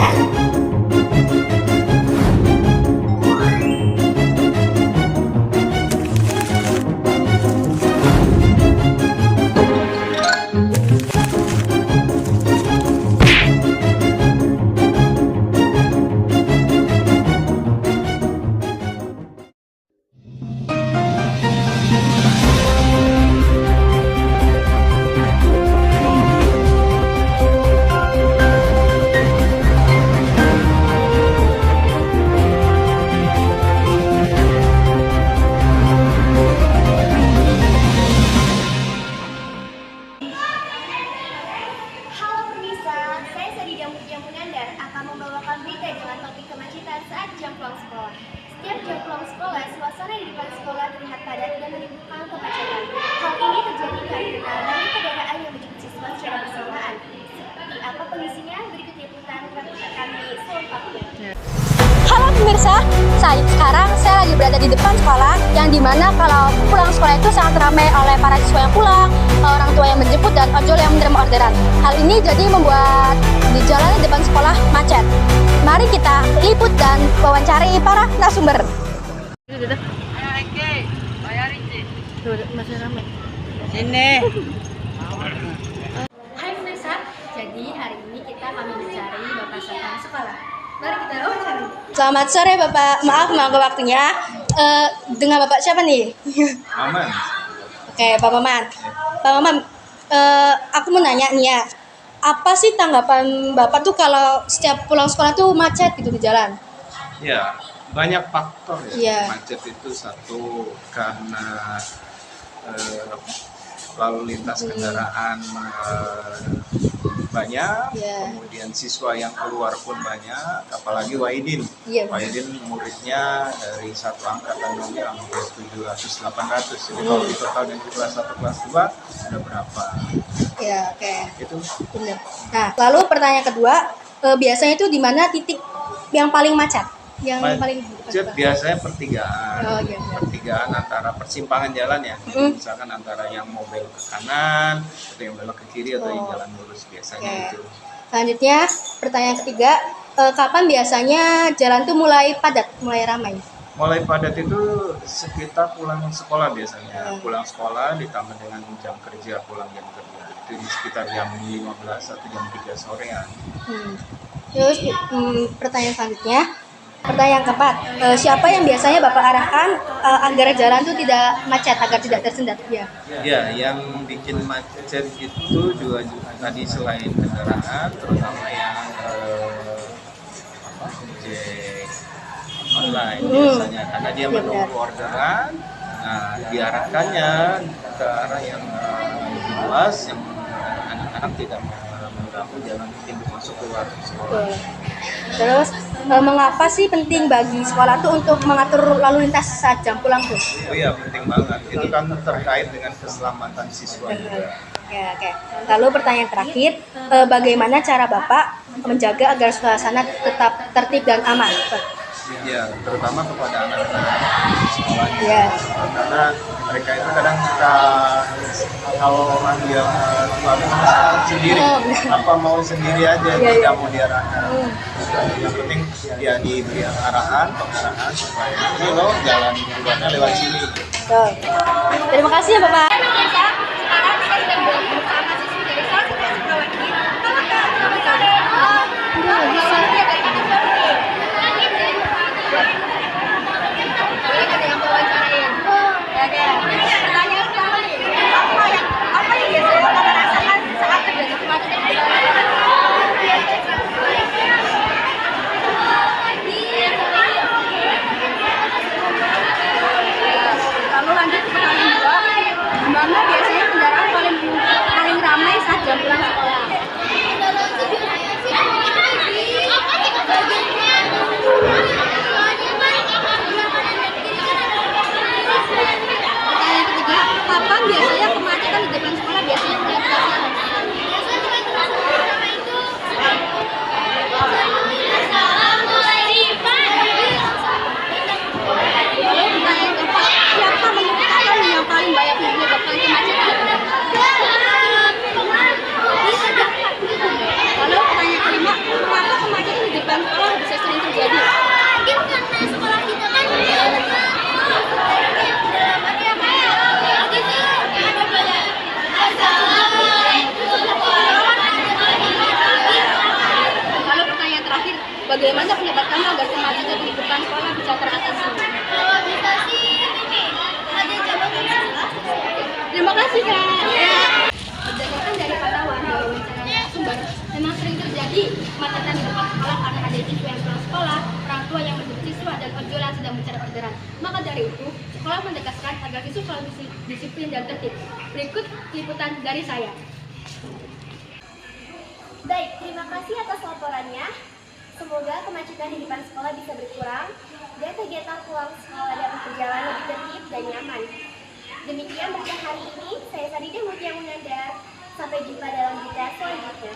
selanjutnya. Halo pemirsa, saya Sadida Mutia Munandar akan membawakan berita dengan topik kemacetan saat jam pulang sekolah. Setiap jam pulang sekolah, suasana di depan sekolah terlihat padat dan menimbulkan kemacetan. Hal ini terjadi karena banyak kendaraan yang menjemput siswa secara bersamaan. Seperti apa kondisinya? Berikut liputan kami selengkapnya. Halo pemirsa, sekarang saya lagi berada di depan sekolah yang dimana kalau pulang sekolah itu sangat ramai oleh para siswa yang pulang, orang tua yang menjemput, dan ojol yang menerima orderan. Hal ini jadi membuat di jalan di depan sekolah macet. Mari kita liput dan wawancari para narasumber. Masih ramai. Sini. Hai pemirsa, jadi hari ini kita akan mencari Bapak Satpam sekolah. Mari kita wawancara. Selamat sore Bapak, maaf mengganggu waktunya. Dengan Bapak siapa nih? Aman. Oke, Pak Maman. Pak Maman, aku mau nanya nih ya, apa sih tanggapan Bapak tuh kalau setiap pulang sekolah tuh macet gitu di jalan? Ya, banyak faktor ya. Iya. Macet itu satu karena lalu lintas kendaraan banyak, Iya. kemudian siswa yang keluar pun banyak, apalagi Wahidin. Iya. Wahidin muridnya dari satu angkatan dulu sampai 700-800. Jadi kalau di total dari kelas 1 kelas 2 ada berapa? Ya, oke. Itu Benar. Nah, lalu pertanyaan kedua, biasanya itu di mana titik yang paling macet? Yang paling macet biasanya pertigaan. Oh, iya. Pertigaan antara persimpangan jalan ya. Mm. Misalkan antara yang mau belok ke kanan, atau yang belok ke kiri, atau yang Oh. jalan lurus biasanya Oke. itu. Selanjutnya, pertanyaan ketiga, kapan biasanya jalan tuh mulai padat, mulai ramai? Mulai padat itu sekitar pulang sekolah biasanya. Hmm. Pulang sekolah ditambah dengan jam kerja, pulang jam kerja. Itu di sekitar jam 15 atau jam 3 sore ya. Terus pertanyaan selanjutnya, pertanyaan keempat, siapa yang biasanya Bapak arahkan agar jalan tuh tidak macet, agar tidak tersendat? Ya. Ya, yang bikin macet itu juga tadi selain kendaraan, terutama yang ojek online biasanya, karena dia menunggu orderan. Nah, diarahkannya ke arah yang lebih luas, yang anak-anak tidak mengganggu jalan pintu masuk keluar sekolah. Betul. Terus mengapa sih penting bagi sekolah tuh untuk mengatur lalu lintas saat jam pulang tuh? Oh iya, penting banget. Itu kan terkait dengan keselamatan siswa juga. Ya, oke. Lalu pertanyaan terakhir, bagaimana cara Bapak menjaga agar suasana tetap tertib dan aman? Ya, terutama kepada anak-anak sekolah. Ya. Karena mereka itu kadang suka kalau orang yang sendiri, Oh, apa mau sendiri aja, Iya, tidak iya. mau diarahkan. Yang penting dia diberi arahan, pengarahan supaya ini loh jalan keluarnya lewat sini. Betul. Terima kasih ya Bapak. Sekarang saya sedang bersama siswi dari kelas 11 sekolah ini. Halo Kak, selamat sore. Boleh ada yang wawancarain? Oke. Pertanyaan pertama nih, apa yang biasanya Bapak rasakan saat terjadi kemacetan di jalan? Lalu lanjut ke pertanyaan kedua, gimana biasanya Bagaimana pendapat kamu agar kemacetan di depan sekolah bisa teratasi? Kalau bisa sih ini ada cabang yang Terima kasih Kak. Ya. Berdasarkan dari pantauan dan wawancara sumber, memang sering terjadi kemacetan di depan sekolah karena ada siswa yang pulang sekolah, orang tua yang menjemput siswa, dan ojol yang sedang mencari orderan. Maka dari itu, sekolah menegaskan agar siswa selalu disiplin dan tertib. Berikut liputan dari saya. Baik, terima kasih atas laporannya. Semoga kemacetan di depan sekolah bisa berkurang dan kegiatan pulang sekolah dapat berjalan lebih tertib dan nyaman. Demikian berita hari ini, saya Saridah Mutia Munandar. Sampai jumpa dalam berita selanjutnya.